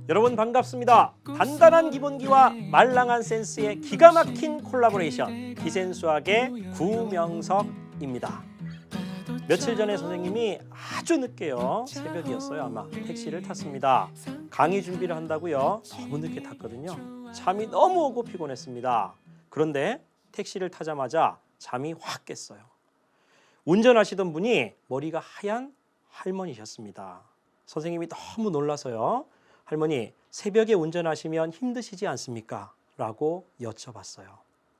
여러분 반갑습니다. 단단한 기본기와 말랑한 센스의 기가 막힌 콜라보레이션 기센수학의 구명석입니다. 며칠 전에 선생님이 아주 늦게요, 새벽이었어요. 아마 택시를 탔습니다. 강의 준비를 한다고요. 너무 늦게 탔거든요. 잠이 너무 오고 피곤했습니다. 그런데 택시를 타자마자 잠이 확 깼어요. 운전하시던 분이 머리가 하얀 할머니셨습니다. 선생님이 너무 놀라서요. 할머니, 새벽에 운전하시면 힘드시지 않습니까? 라고 여쭤봤어요.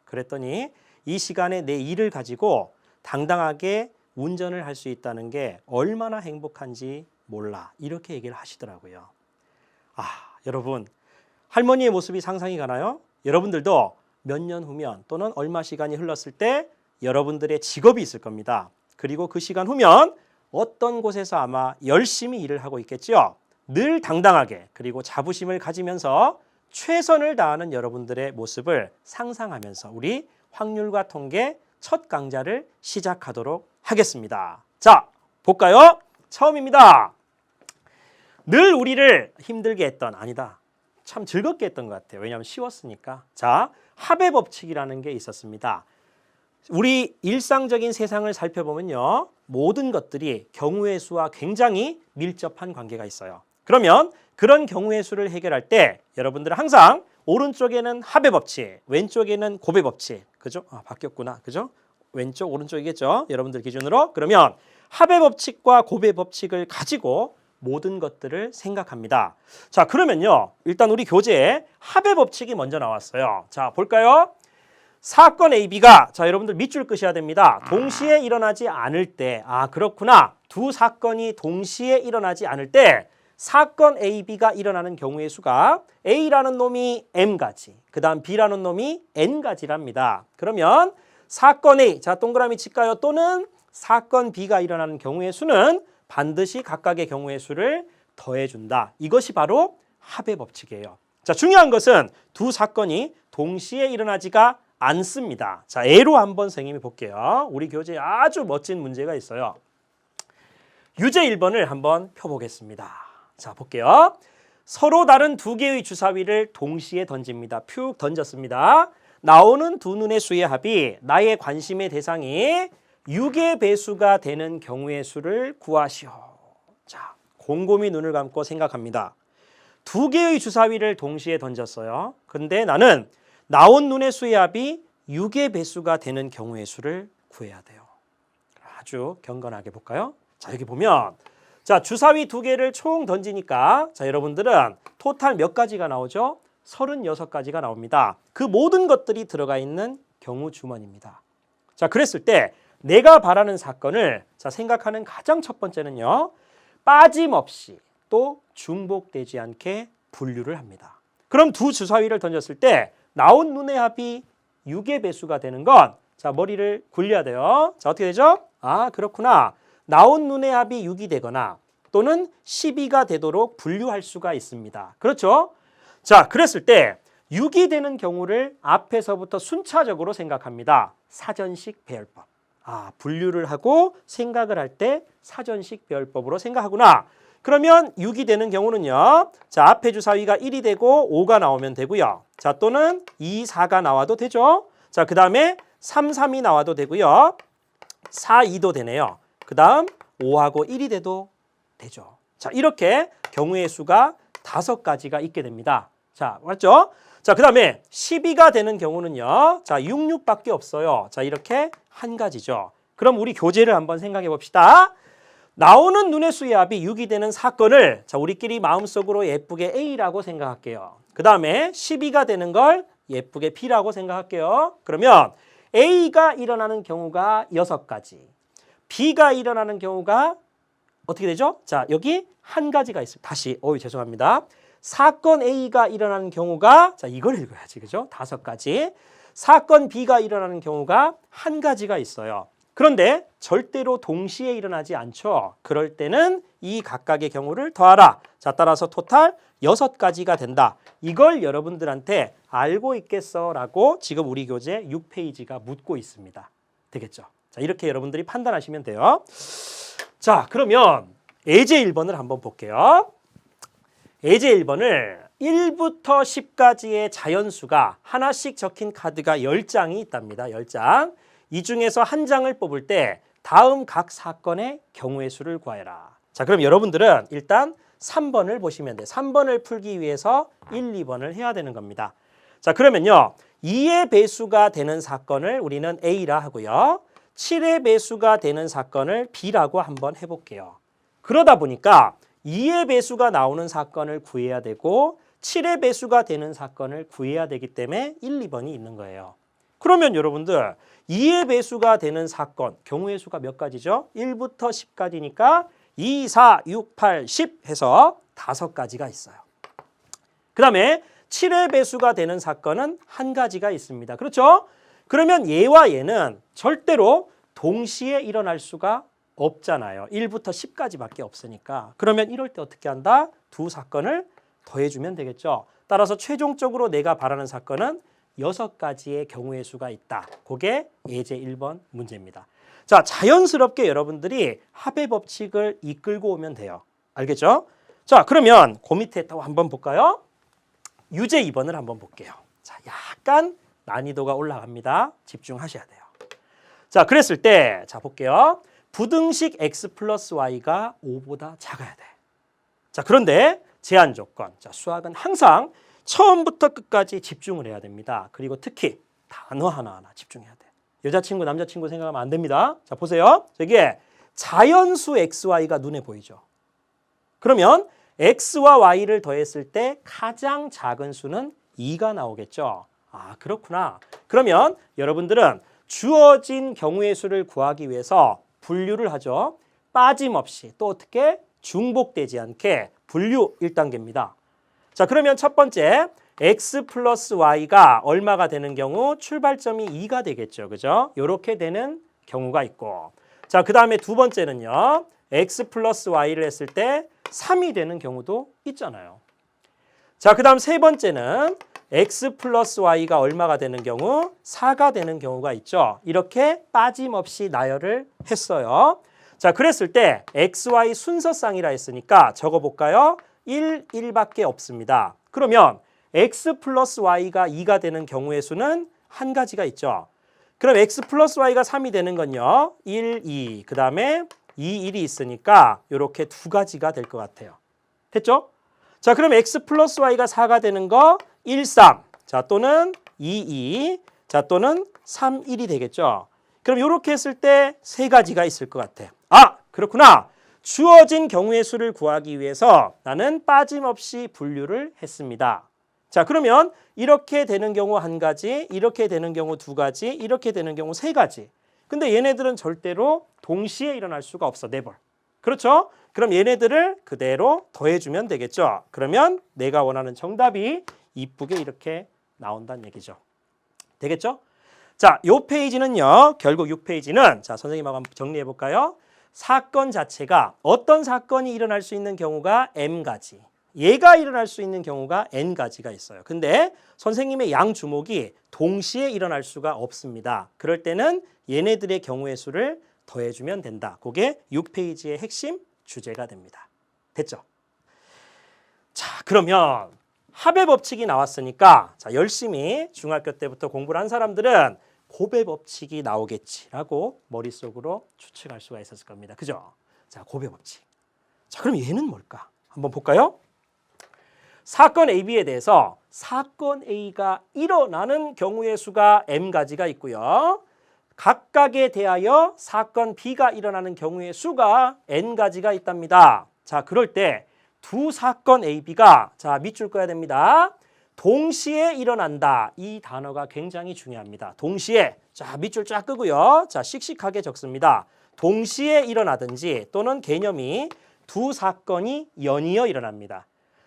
그랬더니 이 시간에 내 일을 가지고 당당하게 운전을 할 수 있다는 게 얼마나 행복한지 몰라. 이렇게 얘기를 하시더라고요. 여러분, 할머니의 모습이 상상이 가나요? 여러분들도 몇 년 후면 또는 얼마 시간이 흘렀을 때 여러분들의 직업이 있을 겁니다. 그리고 그 시간 후면 어떤 곳에서 아마 열심히 일을 하고 있겠죠. 늘 당당하게 그리고 자부심을 가지면서 최선을 다하는 여러분들의 모습을 상상하면서 우리 확률과 통계 첫 강좌를 시작하도록 하겠습니다. 자, 볼까요? 처음입니다. 늘 우리를 힘들게 했던, 아니다, 참 즐겁게 했던 것 같아요. 왜냐하면 쉬웠으니까. 자, 합의 법칙이라는 게 있었습니다. 우리 일상적인 세상을 살펴보면요, 모든 것들이 경우의 수와 굉장히 밀접한 관계가 있어요. 그러면 그런 경우의 수를 해결할 때 여러분들은 항상 오른쪽에는 합의 법칙, 왼쪽에는 곱의 법칙, 그죠? 바뀌었구나, 그죠? 왼쪽, 오른쪽이겠죠? 여러분들 기준으로. 그러면 합의 법칙과 곱의 법칙을 가지고 모든 것들을 생각합니다. 자, 그러면요, 일단 우리 교재에 합의 법칙이 먼저 나왔어요. 자, 볼까요? 사건 AB가, 자, 여러분들 밑줄 끄셔야 됩니다. 동시에 일어나지 않을 때, 그렇구나. 두 사건이 동시에 일어나지 않을 때 사건 AB가 일어나는 경우의 수가 A라는 놈이 M가지, 그 다음 B라는 놈이 N가지랍니다. 그러면 사건 A, 자, 동그라미 칠까요? 또는 사건 B가 일어나는 경우의 수는 반드시 각각의 경우의 수를 더해준다. 이것이 바로 합의 법칙이에요. 자, 중요한 것은 두 사건이 동시에 일어나지가 않습니다. 자, 예로 한번 선생님이 볼게요. 우리 교재에 아주 멋진 문제가 있어요. 유제 1번을 한번 펴보겠습니다. 자, 볼게요. 서로 다른 두 개의 주사위를 동시에 던집니다. 푹 던졌습니다. 나오는 두 눈의 수의 합이 나의 관심의 대상이 6의 배수가 되는 경우의 수를 구하시오. 자, 곰곰이 눈을 감고 생각합니다. 두 개의 주사위를 동시에 던졌어요. 근데 나는 나온 눈의 수의 합이 6의 배수가 되는 경우의 수를 구해야 돼요. 아주 경건하게 볼까요? 자, 여기 보면, 자, 주사위 두 개를 총 던지니까, 자, 여러분들은 토탈 몇 가지가 나오죠? 36가지가 나옵니다. 그 모든 것들이 들어가 있는 경우 주머니입니다. 자, 그랬을 때 내가 바라는 사건을, 자, 생각하는 가장 첫 번째는요, 빠짐없이 또 중복되지 않게 분류를 합니다. 그럼 두 주사위를 던졌을 때 나온 눈의 합이 6의 배수가 되는 건, 자, 머리를 굴려야 돼요. 자, 어떻게 되죠? 그렇구나. 나온 눈의 합이 6이 되거나 또는 12가 되도록 분류할 수가 있습니다. 그렇죠? 자, 그랬을 때 6이 되는 경우를 앞에서부터 순차적으로 생각합니다. 사전식 배열법. 분류를 하고 생각을 할 때 사전식 배열법으로 생각하구나. 그러면 6이 되는 경우는요, 자, 앞에 주사위가 1이 되고 5가 나오면 되고요. 자, 또는 2, 4가 나와도 되죠. 자, 그 다음에 3, 3이 나와도 되고요. 4, 2도 되네요. 그 다음 5하고 1이 돼도 되죠. 자, 이렇게 경우의 수가 5가지가 있게 됩니다. 자, 맞죠? 자, 그 다음에 12가 되는 경우는요, 자, 6, 6밖에 없어요. 자, 이렇게 한 가지죠. 그럼 우리 교재를 한번 생각해 봅시다. 나오는 눈의 수의 합이 6이 되는 사건을, 자, 우리끼리 마음속으로 예쁘게 A라고 생각할게요. 그 다음에 12가 되는 걸 예쁘게 B라고 생각할게요. 그러면 A가 일어나는 경우가 6가지, B가 일어나는 경우가 어떻게 되죠? 자, 여기 한 가지가 있습니다. 다시, 죄송합니다. 사건 A가 일어나는 경우가, 자, 이걸 읽어야지, 그죠? 5가지. 사건 B가 일어나는 경우가 한 가지가 있어요. 그런데 절대로 동시에 일어나지 않죠. 그럴 때는 이 각각의 경우를 더하라. 자, 따라서 토탈 6가지가 된다. 이걸 여러분들한테 알고 있겠어? 라고 지금 우리 교재 6페이지가 묻고 있습니다. 되겠죠? 자, 이렇게 여러분들이 판단하시면 돼요. 자, 그러면 예제 1번을 한번 볼게요. 예제 1번을 1부터 10까지의 자연수가 하나씩 적힌 카드가 10장이 있답니다. 10장. 이 중에서 한 장을 뽑을 때 다음 각 사건의 경우의 수를 구하여라. 자, 그럼 여러분들은 일단 3번을 보시면 돼요. 3번을 풀기 위해서 1, 2번을 해야 되는 겁니다. 자, 그러면요. 2의 배수가 되는 사건을 우리는 A라 하고요. 7의 배수가 되는 사건을 B라고 한번 해볼게요. 그러다 보니까 2의 배수가 나오는 사건을 구해야 되고 7의 배수가 되는 사건을 구해야 되기 때문에 1, 2번이 있는 거예요. 그러면 여러분들 2의 배수가 되는 사건, 경우의 수가 몇 가지죠? 1부터 10까지니까 2, 4, 6, 8, 10 해서 5가지가 있어요. 그 다음에 7의 배수가 되는 사건은 한 가지가 있습니다. 그렇죠? 그러면 얘와 얘는 절대로 동시에 일어날 수가 없잖아요. 1부터 10까지밖에 없으니까. 그러면 이럴 때 어떻게 한다? 두 사건을 더해주면 되겠죠. 따라서 최종적으로 내가 바라는 사건은 6가지의 경우의 수가 있다. 그게 예제 1번 문제입니다. 자, 자연스럽게 여러분들이 합의 법칙을 이끌고 오면 돼요. 알겠죠? 자, 그러면 그 밑에 또 한번 볼까요? 유제 2번을 한번 볼게요. 자, 약간 난이도가 올라갑니다. 집중하셔야 돼요. 자, 그랬을 때, 자, 볼게요. 부등식 x 플러스 y가 5보다 작아야 돼. 자, 그런데 제한 조건. 자, 수학은 항상 처음부터 끝까지 집중을 해야 됩니다. 그리고 특히 단어 하나하나 집중해야 돼. 여자친구, 남자친구 생각하면 안 됩니다. 자, 보세요. 저기에 자연수 xy가 눈에 보이죠. 그러면 x와 y를 더했을 때 가장 작은 수는 2가 나오겠죠. 아, 그렇구나. 그러면 여러분들은 주어진 경우의 수를 구하기 위해서 분류를 하죠. 빠짐없이 또 어떻게 중복되지 않게 분류 1단계입니다. 자, 그러면 첫 번째 x 플러스 y가 얼마가 되는 경우 출발점이 2가 되겠죠. 그죠? 이렇게 되는 경우가 있고, 자, 그 다음에 두 번째는요. x 플러스 y를 했을 때 3이 되는 경우도 있잖아요. 자, 그 다음 세 번째는 x 플러스 y가 얼마가 되는 경우 4가 되는 경우가 있죠. 이렇게 빠짐없이 나열을 했어요. 자, 그랬을 때 xy 순서상이라 했으니까 적어볼까요? 1, 1밖에 없습니다. 그러면 x 플러스 y가 2가 되는 경우의 수는 한 가지가 있죠. 그럼 x 플러스 y가 3이 되는 건요. 1, 2, 그 다음에 2, 1이 있으니까 이렇게 두 가지가 될 것 같아요. 됐죠? 자, 그럼 x 플러스 y가 4가 되는 거 1, 3, 자, 또는 2, 2, 자, 또는 3, 1이 되겠죠. 그럼 이렇게 했을 때 세 가지가 있을 것 같아. 아, 그렇구나. 주어진 경우의 수를 구하기 위해서 나는 빠짐없이 분류를 했습니다. 자, 그러면 이렇게 되는 경우 한 가지, 이렇게 되는 경우 두 가지, 이렇게 되는 경우 세 가지. 근데 얘네들은 절대로 동시에 일어날 수가 없어. never. 그렇죠? 그럼 얘네들을 그대로 더해주면 되겠죠. 그러면 내가 원하는 정답이 이쁘게 이렇게 나온다는 얘기죠. 되겠죠? 자, 요 페이지는요. 결국 6페이지는 자, 선생님하고 한번 정리해 볼까요? 사건 자체가 어떤 사건이 일어날 수 있는 경우가 m가지, 얘가 일어날 수 있는 경우가 n가지가 있어요. 근데 선생님의 양 주목이 동시에 일어날 수가 없습니다. 그럴 때는 얘네들의 경우의 수를 더해주면 된다. 그게 6페이지의 핵심 주제가 됩니다. 됐죠? 자, 그러면 합의 법칙이 나왔으니까 자, 열심히 중학교 때부터 공부를 한 사람들은 곱의 법칙이 나오겠지라고 머릿속으로 추측할 수가 있었을 겁니다. 그죠? 자, 곱의 법칙. 자, 그럼 얘는 뭘까? 한번 볼까요? 사건 AB에 대해서 사건 A가 일어나는 경우의 수가 m가지가 있고요. 각각에 대하여 사건 B가 일어나는 경우의 수가 n가지가 있답니다. 자, 그럴 때 두 사건 A, B가 자, 밑줄 꺼야 됩니다. 동시에 일어난다. 이 단어가 굉장히 중요합니다. 동시에. 자, 밑줄 쫙 끄고요. 자, 씩씩하게 적습니다. 동시에 일어나든지 또는 개념이 두 사건이 연이어 일어납니다.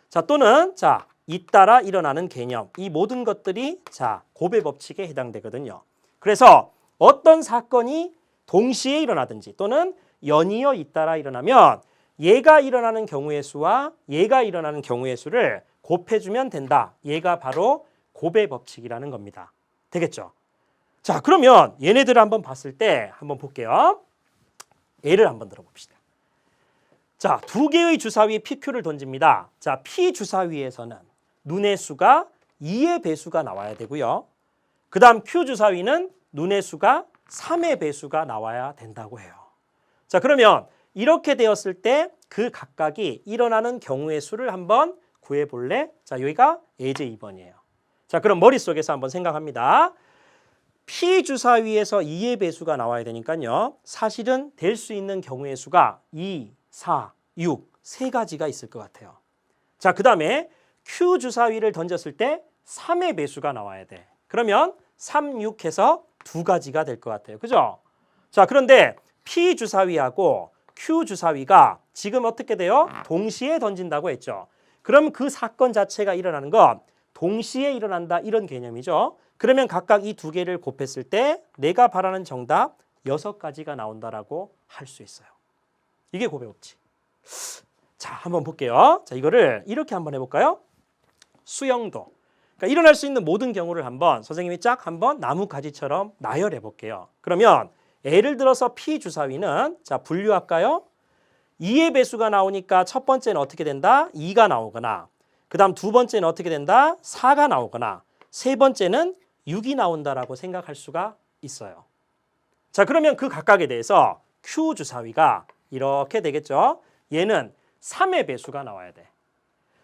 자, 또는 자, 잇따라 일어나는 개념. 이 모든 것들이 자, 곱의 법칙에 해당되거든요. 그래서 어떤 사건이 동시에 일어나든지 또는 연이어 잇따라 일어나면 얘가 일어나는 경우의 수와 얘가 일어나는 경우의 수를 곱해주면 된다. 얘가 바로 곱의 법칙이라는 겁니다. 되겠죠? 자, 그러면 얘네들을 한번 봤을 때 한번 볼게요. 예를 한번 들어봅시다. 자, 두 개의 주사위에 PQ를 던집니다. 자, P 주사위에서는 눈의 수가 2의 배수가 나와야 되고요. 그 다음 Q 주사위는 눈의 수가 3의 배수가 나와야 된다고 해요. 자, 그러면 이렇게 되었을 때 그 각각이 일어나는 경우의 수를 한번 구해볼래? 자, 여기가 예제 2번이에요. 자, 그럼 머릿속에서 한번 생각합니다. P 주사위에서 2의 배수가 나와야 되니까요. 사실은 될 수 있는 경우의 수가 2, 4, 6, 세 가지가 있을 것 같아요. 자, 그 다음에 Q 주사위를 던졌을 때 3의 배수가 나와야 돼. 그러면 3, 6 해서 두 가지가 될 것 같아요. 그죠? 자, 그런데 P 주사위하고 Q 주사위가 지금 어떻게 돼요? 동시에 던진다고 했죠. 그럼 그 사건 자체가 일어나는 건 동시에 일어난다 이런 개념이죠. 그러면 각각 이 두 개를 곱했을 때 내가 바라는 정답 6가지가 나온다라고 할 수 있어요. 이게 곱의 법칙. 자, 한번 볼게요. 자, 이거를 이렇게 한번 해볼까요? 수영도. 그러니까 일어날 수 있는 모든 경우를 한번 선생님이 쫙 한번 나뭇가지처럼 나열해 볼게요. 그러면 예를 들어서 P 주사위는 자, 분류할까요? 2의 배수가 나오니까 첫 번째는 어떻게 된다? 2가 나오거나, 그 다음 두 번째는 어떻게 된다? 4가 나오거나, 세 번째는 6이 나온다라고 생각할 수가 있어요. 자, 그러면 그 각각에 대해서 Q 주사위가 이렇게 되겠죠. 얘는 3의 배수가 나와야 돼.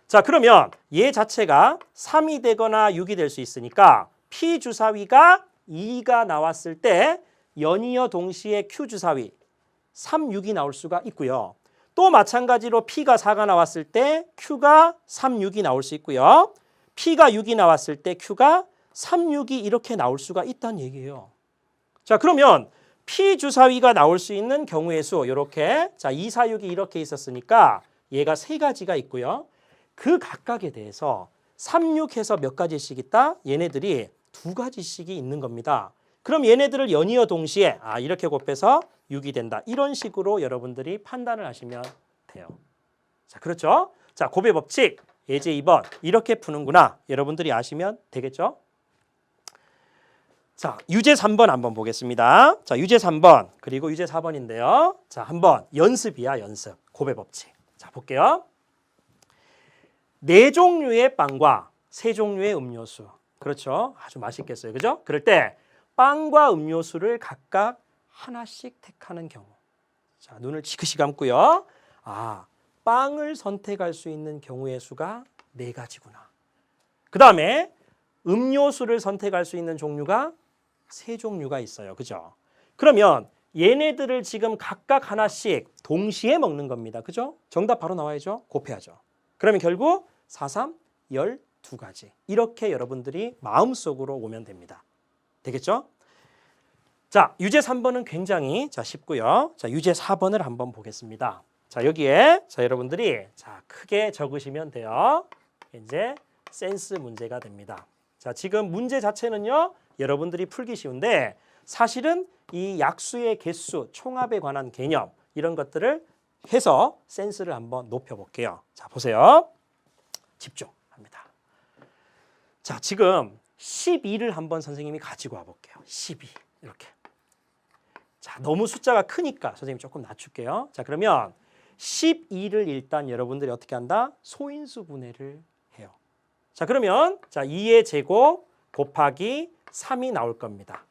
자, 그러면 얘 자체가 3이 되거나 6이 될 수 있으니까 P 주사위가 2가 나왔을 때 연이어 동시에 Q 주사위 3, 6이 나올 수가 있고요. 또 마찬가지로 P가 4가 나왔을 때 Q가 3, 6이 나올 수 있고요. P가 6이 나왔을 때 Q가 3, 6이 이렇게 나올 수가 있다는 얘기예요. 자, 그러면 P 주사위가 나올 수 있는 경우의 수 이렇게 자, 2, 4, 6이 이렇게 있었으니까 얘가 세 가지가 있고요. 그 각각에 대해서 3, 6 해서 몇 가지씩 있다? 얘네들이 두 가지씩이 있는 겁니다. 그럼 얘네들을 연이어 동시에 이렇게 곱해서 6이 된다. 이런 식으로 여러분들이 판단을 하시면 돼요. 자, 그렇죠? 자, 곱의 법칙 예제 2번 이렇게 푸는구나. 여러분들이 아시면 되겠죠? 자, 유제 3번 한번 보겠습니다. 자, 유제 3번 그리고 유제 4번인데요. 자, 한번 연습이야, 연습. 곱의 법칙. 자, 볼게요. 4종류의 빵과 3종류의 음료수. 그렇죠? 아주 맛있겠어요. 그죠? 그럴 때 빵과 음료수를 각각 하나씩 택하는 경우. 자, 눈을 지그시 감고요. 빵을 선택할 수 있는 경우의 수가 4가지구나. 그 다음에 음료수를 선택할 수 있는 종류가 3종류가 있어요. 그죠? 그러면 얘네들을 지금 각각 하나씩 동시에 먹는 겁니다. 그죠? 정답 바로 나와야죠. 곱해야죠. 그러면 결국 4, 3, 12가지. 이렇게 여러분들이 마음속으로 오면 됩니다. 되겠죠? 자, 유제 3번은 굉장히 쉽고요. 자, 유제 4번을 한번 보겠습니다. 자, 여기에 여러분들이 크게 적으시면 돼요. 이제 센스 문제가 됩니다. 자, 지금 문제 자체는요. 여러분들이 풀기 쉬운데 사실은 이 약수의 개수, 총합에 관한 개념 이런 것들을 해서 센스를 한번 높여볼게요. 자, 보세요. 집중합니다. 자, 지금 12를 한번 선생님이 가지고 와볼게요. 12 이렇게. 자, 너무 숫자가 크니까 선생님 조금 낮출게요. 자, 그러면 12를 일단 여러분들이 어떻게 한다? 소인수 분해를 해요. 자, 그러면 2의 제곱 곱하기 3이 나올 겁니다.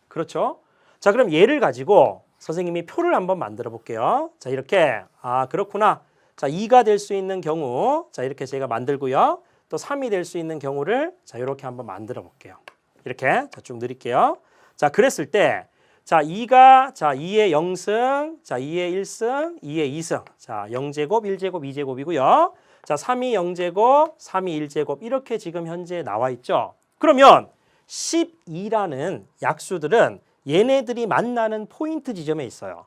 그렇죠? 자, 그럼 얘를 가지고 선생님이 표를 한번 만들어 볼게요. 자, 이렇게 그렇구나. 자, 2가 될 수 있는 경우 자, 이렇게 제가 만들고요. 또 3이 될 수 있는 경우를 이렇게 한번 만들어 볼게요. 이렇게 쭉 느릴게요. 자, 그랬을 때 2가 2의 0승, 2의 1승, 2의 2승. 자, 0제곱, 1제곱, 2제곱이고요. 자, 3이 0제곱, 3이 1제곱 이렇게 지금 현재 나와 있죠. 그러면 12라는 약수들은 얘네들이 만나는 포인트 지점에 있어요.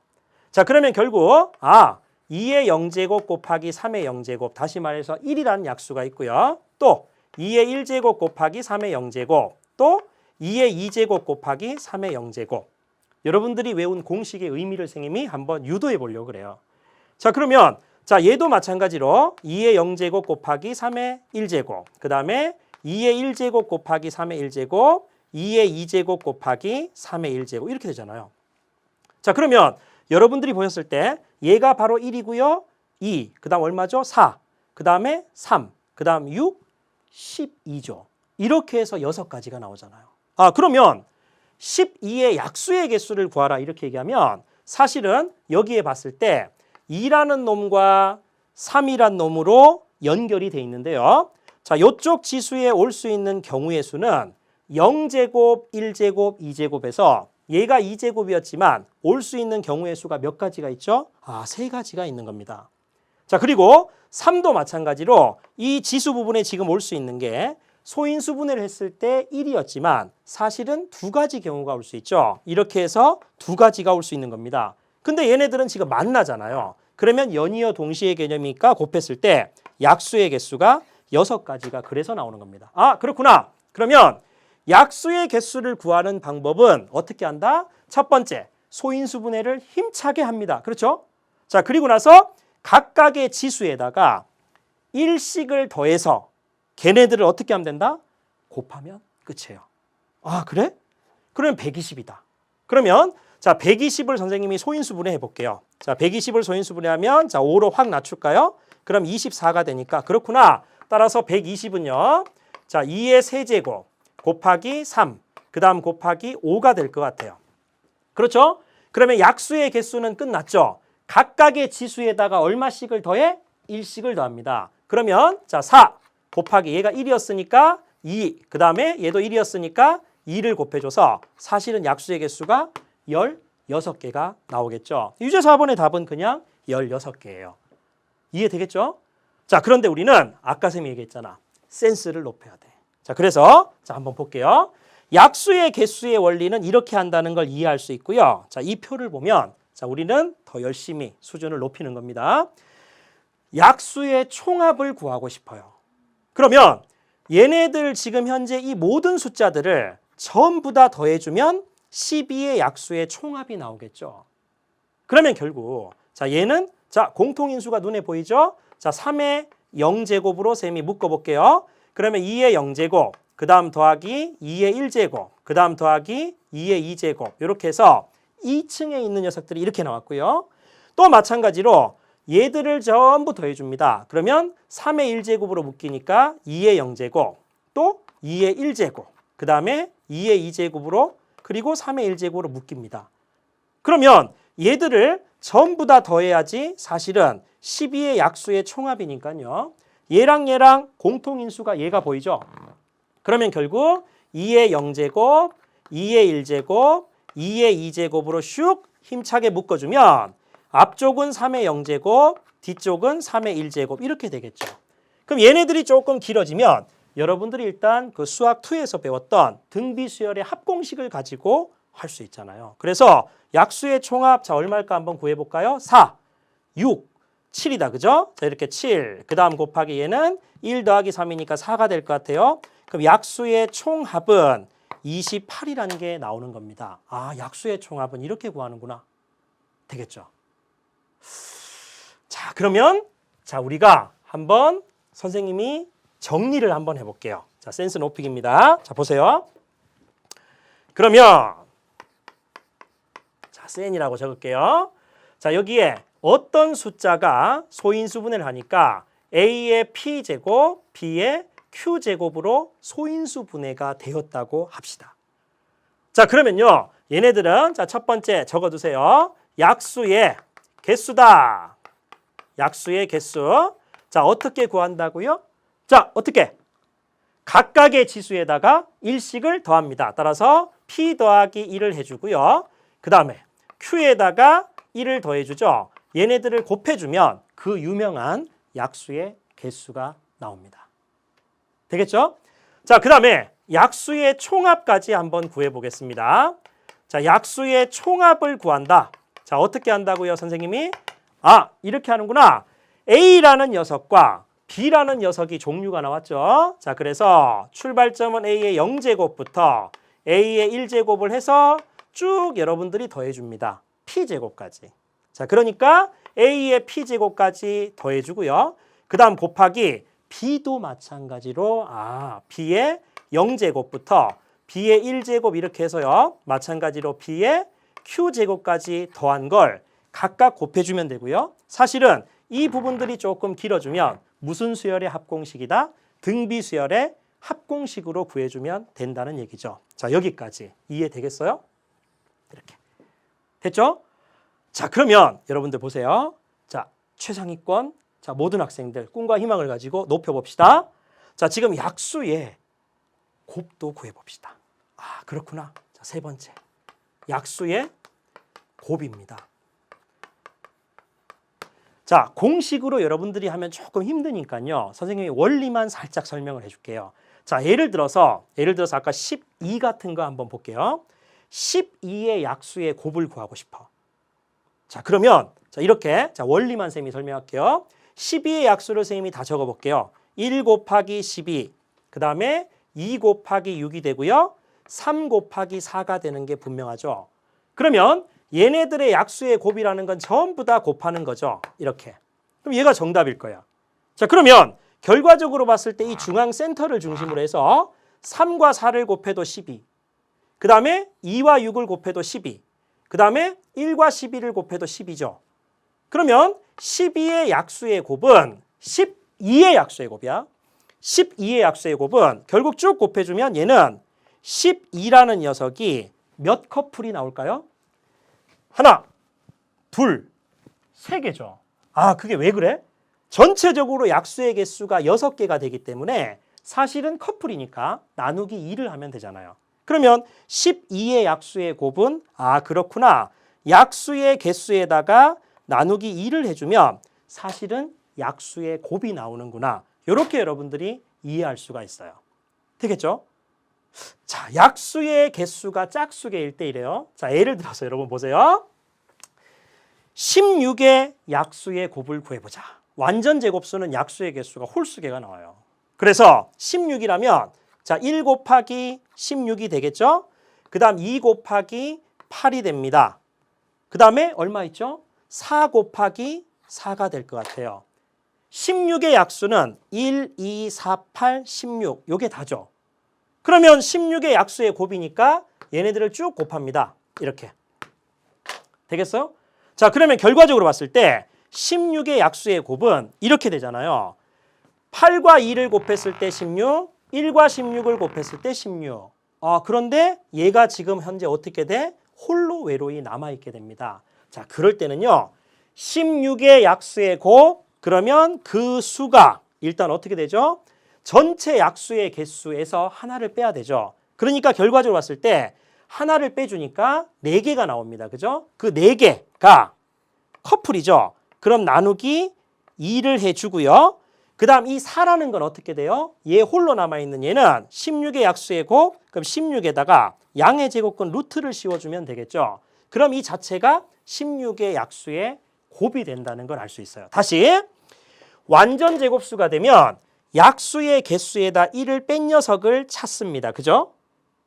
자, 그러면 결국 2의 0제곱 곱하기 3의 0제곱 다시 말해서 1이라는 약수가 있고요. 또 2의 1제곱 곱하기 3의 0제곱 또 2의 2제곱 곱하기 3의 0제곱 여러분들이 외운 공식의 의미를 선생님이 한번 유도해 보려고 그래요. 자, 그러면 얘도 마찬가지로 2의 0제곱 곱하기 3의 1제곱 그 다음에 2의 1제곱 곱하기 3의 1제곱 2의 2제곱 곱하기 3의 1제곱 이렇게 되잖아요. 자, 그러면 여러분들이 보셨을 때 얘가 바로 1이고요. 2, 그 다음 얼마죠? 4, 그 다음에 3, 그 다음 6, 12죠. 이렇게 해서 6가지가 나오잖아요. 아, 그러면 12의 약수의 개수를 구하라 이렇게 얘기하면 사실은 여기에 봤을 때 2라는 놈과 3이란 놈으로 연결이 돼 있는데요. 자, 이쪽 지수에 올 수 있는 경우의 수는 0제곱, 1제곱, 2제곱에서 얘가 2제곱이었지만 올 수 있는 경우의 수가 몇 가지가 있죠? 아, 3가지가 있는 겁니다. 자, 그리고 3도 마찬가지로 이 지수 부분에 지금 올 수 있는 게 소인수분해를 했을 때 1이었지만 사실은 2가지 경우가 올 수 있죠. 이렇게 해서 2가지가 올 수 있는 겁니다. 근데 얘네들은 지금 만나잖아요. 그러면 연이어 동시의 개념이니까 곱했을 때 약수의 개수가 6가지가 그래서 나오는 겁니다. 아, 그렇구나. 그러면 약수의 개수를 구하는 방법은 어떻게 한다? 첫 번째, 소인수분해를 힘차게 합니다. 그렇죠? 자, 그리고 나서 각각의 지수에다가 1씩을 더해서 걔네들을 어떻게 하면 된다? 곱하면 끝이에요. 아, 그래? 그러면 120이다. 그러면 자, 120을 선생님이 소인수분해 해볼게요. 자, 120을 소인수분해하면 자, 5로 확 낮출까요? 그럼 24가 되니까 그렇구나. 따라서 120은요. 자, 2의 세제곱 곱하기 3, 그 다음 곱하기 5가 될 것 같아요. 그렇죠? 그러면 약수의 개수는 끝났죠. 각각의 지수에다가 얼마씩을 더해? 1씩을 더합니다. 그러면 자, 4 곱하기 얘가 1이었으니까 2, 그 다음에 얘도 1이었으니까 2를 곱해줘서 사실은 약수의 개수가 16개가 나오겠죠. 유제 4번의 답은 그냥 16개예요. 이해되겠죠? 자, 그런데 우리는 아까 쌤이 얘기했잖아. 센스를 높여야 돼. 자, 그래서 자, 한번 볼게요. 약수의 개수의 원리는 이렇게 한다는 걸 이해할 수 있고요. 자, 이 표를 보면 자, 우리는 더 열심히 수준을 높이는 겁니다. 약수의 총합을 구하고 싶어요. 그러면 얘네들 지금 현재 이 모든 숫자들을 전부 다 더해주면 12의 약수의 총합이 나오겠죠. 그러면 결국 자, 얘는 자, 공통인수가 눈에 보이죠? 자, 3의 0제곱으로 쌤이 묶어볼게요. 그러면 2의 0제곱, 그 다음 더하기 2의 1제곱, 그 다음 더하기 2의 2제곱 이렇게 해서 2층에 있는 녀석들이 이렇게 나왔고요. 또 마찬가지로 얘들을 전부 더해줍니다. 그러면 3의 1제곱으로 묶이니까 2의 0제곱, 또 2의 1제곱, 그 다음에 2의 2제곱으로 그리고 3의 1제곱으로 묶입니다. 그러면 얘들을 전부 다 더해야지 사실은 12의 약수의 총합이니까요. 얘랑 얘랑 공통인수가 얘가 보이죠? 그러면 결국 2의 0제곱, 2의 1제곱, 2의 2제곱으로 슉 힘차게 묶어주면 앞쪽은 3의 0제곱, 뒤쪽은 3의 1제곱 이렇게 되겠죠. 그럼 얘네들이 조금 길어지면 여러분들이 일단 그 수학 2에서 배웠던 등비수열의 합공식을 가지고 할 수 있잖아요. 그래서 약수의 총합 자 얼마일까 한번 구해볼까요? 4, 6, 7이다. 그죠? 자, 이렇게 7. 그 다음 곱하기 얘는 1 더하기 3이니까 4가 될 것 같아요. 그럼 약수의 총합은 28이라는 게 나오는 겁니다. 아, 약수의 총합은 이렇게 구하는구나. 되겠죠? 자, 그러면 자, 우리가 한번 선생님이 정리를 한번 해볼게요. 자, 센스 높이기입니다. 자, 보세요. 그러면 자, 센이라고 적을게요. 자, 여기에 어떤 숫자가 소인수분해를 하니까 A의 P제곱, B의 Q제곱으로 소인수분해가 되었다고 합시다. 자, 그러면요. 얘네들은 자, 첫 번째 적어두세요. 약수의 개수다. 약수의 개수. 자, 어떻게 구한다고요? 자, 어떻게? 각각의 지수에다가 1씩을 더합니다. 따라서 P 더하기 1을 해주고요. 그 다음에 Q에다가 1을 더해주죠. 얘네들을 곱해주면 그 유명한 약수의 개수가 나옵니다. 되겠죠? 자, 그 다음에 약수의 총합까지 한번 구해보겠습니다. 자, 약수의 총합을 구한다. 자, 어떻게 한다고요, 선생님이? 아, 이렇게 하는구나. A라는 녀석과 B라는 녀석이 종류가 나왔죠. 자, 그래서 출발점은 A의 0제곱부터 A의 1제곱을 해서 쭉 여러분들이 더해줍니다. P제곱까지. 자, 그러니까 A의 P제곱까지 더해주고요. 그 다음 곱하기 B도 마찬가지로 B의 0제곱부터 B의 1제곱 이렇게 해서요. 마찬가지로 B의 Q제곱까지 더한 걸 각각 곱해주면 되고요. 사실은 이 부분들이 조금 길어지면 무슨 수열의 합공식이다? 등비수열의 합공식으로 구해주면 된다는 얘기죠. 자, 여기까지 이해되겠어요? 이렇게 됐죠? 자, 그러면 여러분들 보세요. 자, 최상위권, 자, 모든 학생들 꿈과 희망을 가지고 높여봅시다. 자, 지금 약수의 곱도 구해봅시다. 아, 그렇구나. 자, 세 번째, 약수의 곱입니다. 자, 공식으로 여러분들이 하면 조금 힘드니까요. 선생님이 원리만 살짝 설명을 해줄게요. 자, 예를 들어서 아까 12 같은 거 한번 볼게요. 12의 약수의 곱을 구하고 싶어. 자, 그러면 자, 이렇게 자, 원리만 쌤이 설명할게요. 12의 약수를 쌤이 다 적어볼게요. 1 곱하기 12, 그 다음에 2 곱하기 6이 되고요. 3 곱하기 4가 되는 게 분명하죠. 그러면 얘네들의 약수의 곱이라는 건 전부 다 곱하는 거죠. 이렇게. 그럼 얘가 정답일 거야. 자, 그러면 결과적으로 봤을 때 이 중앙 센터를 중심으로 해서 3과 4를 곱해도 12, 그 다음에 2와 6을 곱해도 12, 그 다음에 1과 12를 곱해도 10이죠. 그러면 12의 약수의 곱은 12의 약수의 곱이야. 12의 약수의 곱은 결국 쭉 곱해주면 얘는 12라는 녀석이 몇 커플이 나올까요? 하나, 둘, 세 개죠. 아, 그게 왜 그래? 전체적으로 약수의 개수가 6개가 되기 때문에 사실은 커플이니까 나누기 2를 하면 되잖아요. 그러면 12의 약수의 곱은 아, 그렇구나. 약수의 개수에다가 나누기 2를 해주면 사실은 약수의 곱이 나오는구나. 이렇게 여러분들이 이해할 수가 있어요. 되겠죠? 자, 약수의 개수가 짝수계일 때 이래요. 자, 예를 들어서 여러분 보세요. 16의 약수의 곱을 구해보자. 완전 제곱수는 약수의 개수가 홀수계가 나와요. 그래서 16이라면 자, 1 곱하기 16이 되겠죠? 그 다음 2 곱하기 8이 됩니다. 그 다음에 얼마 있죠? 4 곱하기 4가 될 것 같아요. 16의 약수는 1, 2, 4, 8, 16 요게 다죠. 그러면 16의 약수의 곱이니까 얘네들을 쭉 곱합니다. 이렇게. 되겠어요? 자, 그러면 결과적으로 봤을 때 16의 약수의 곱은 이렇게 되잖아요. 8과 2를 곱했을 때 16, 1과 16을 곱했을 때 16. 그런데 얘가 지금 현재 어떻게 돼? 홀로 외로이 남아있게 됩니다. 자, 그럴 때는요. 16의 약수의 곱, 그러면 그 수가 일단 어떻게 되죠? 전체 약수의 개수에서 하나를 빼야 되죠. 그러니까 결과적으로 봤을 때 하나를 빼주니까 4개가 나옵니다. 그죠? 그 4개가 커플이죠. 그럼 나누기 2를 해주고요. 그 다음 이 4라는 건 어떻게 돼요? 얘 홀로 남아있는 얘는 16의 약수의 곱, 그럼 16에다가 양의 제곱근 루트를 씌워주면 되겠죠. 그럼 이 자체가 16의 약수의 곱이 된다는 걸 알 수 있어요. 다시 완전 제곱수가 되면 약수의 개수에다 1을 뺀 녀석을 찾습니다. 그죠?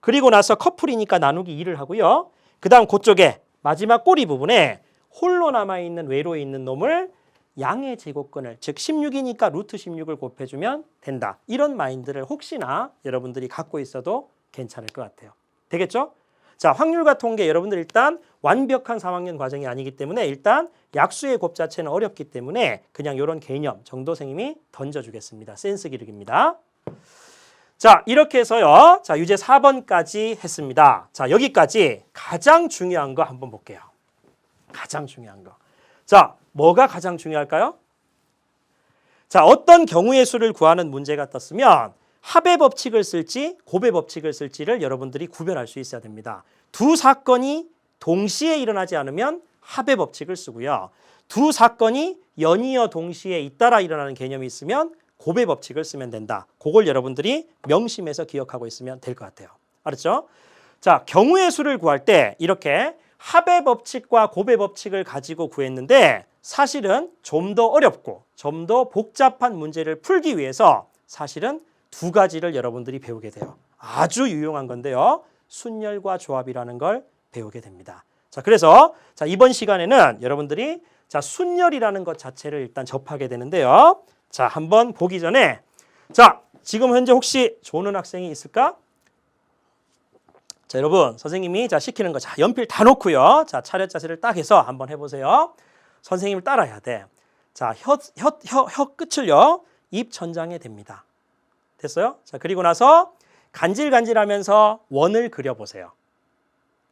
그리고 나서 커플이니까 나누기 2를 하고요. 그 다음 그쪽에 마지막 꼬리 부분에 홀로 남아있는 외로에 있는 놈을 양의 제곱근을 즉 16이니까 루트 16을 곱해주면 된다. 이런 마인드를 혹시나 여러분들이 갖고 있어도 괜찮을 것 같아요. 되겠죠? 자, 확률과 통계 여러분들 일단 완벽한 3학년 과정이 아니기 때문에 일단 약수의 곱 자체는 어렵기 때문에 그냥 이런 개념 정도 선생님이 던져주겠습니다. 센스 기르기입니다. 자, 이렇게 해서요. 자, 유제 4번까지 했습니다. 자, 여기까지 가장 중요한 거 한번 볼게요. 가장 중요한 거. 자, 뭐가 가장 중요할까요? 자, 어떤 경우의 수를 구하는 문제가 떴으면 합의 법칙을 쓸지 곱의 법칙을 쓸지를 여러분들이 구별할 수 있어야 됩니다. 두 사건이 동시에 일어나지 않으면 합의 법칙을 쓰고요. 두 사건이 연이어 동시에 잇따라 일어나는 개념이 있으면 곱의 법칙을 쓰면 된다. 그걸 여러분들이 명심해서 기억하고 있으면 될 것 같아요. 알았죠? 자, 경우의 수를 구할 때 이렇게 합의 법칙과 곱의 법칙을 가지고 구했는데 사실은 좀 더 어렵고 좀 더 복잡한 문제를 풀기 위해서 사실은 두 가지를 여러분들이 배우게 돼요. 아주 유용한 건데요. 순열과 조합이라는 걸 배우게 됩니다. 자, 그래서 자, 이번 시간에는 여러분들이 자, 순열이라는 것 자체를 일단 접하게 되는데요. 자, 한번 보기 전에 자, 지금 현재 혹시 조는 학생이 있을까? 자, 여러분 선생님이 자, 시키는 거 자, 연필 다 놓고요. 자, 차렷 자세를 딱 해서 한번 해보세요. 선생님을 따라해야 돼. 자, 혀 끝을요. 입 천장에 댑니다. 됐어요? 자, 그리고 나서 간질간질하면서 원을 그려보세요.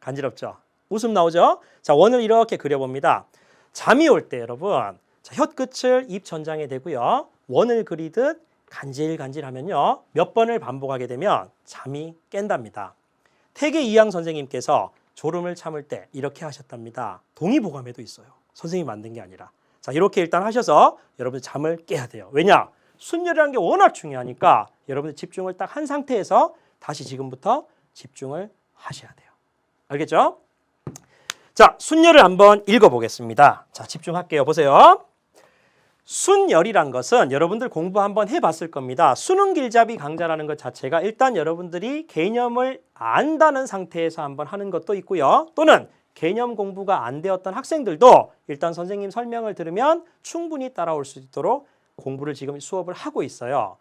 간지럽죠? 웃음 나오죠? 자, 원을 이렇게 그려봅니다. 잠이 올 때 여러분, 자, 혀 끝을 입 천장에 대고요. 원을 그리듯 간질간질하면요. 몇 번을 반복하게 되면 잠이 깬답니다. 태계 이항 선생님께서 졸음을 참을 때 이렇게 하셨답니다. 동의보감에도 있어요. 선생님이 만든 게 아니라. 자, 이렇게 일단 하셔서 여러분 잠을 깨야 돼요. 왜냐? 순열이라는 게 워낙 중요하니까 여러분들 집중을 딱 한 상태에서 다시 지금부터 집중을 하셔야 돼요. 알겠죠? 자, 순열을 한번 읽어보겠습니다. 자, 집중할게요. 보세요. 순열이란 것은 여러분들 공부 한번 해봤을 겁니다. 수능 길잡이 강좌라는 것 자체가 일단 여러분들이 개념을 안다는 상태에서 한번 하는 것도 있고요. 또는 개념 공부가 안 되었던 학생들도 일단 선생님 설명을 들으면 충분히 따라올 수 있도록 공부를 지금 수업을 하고 있어요.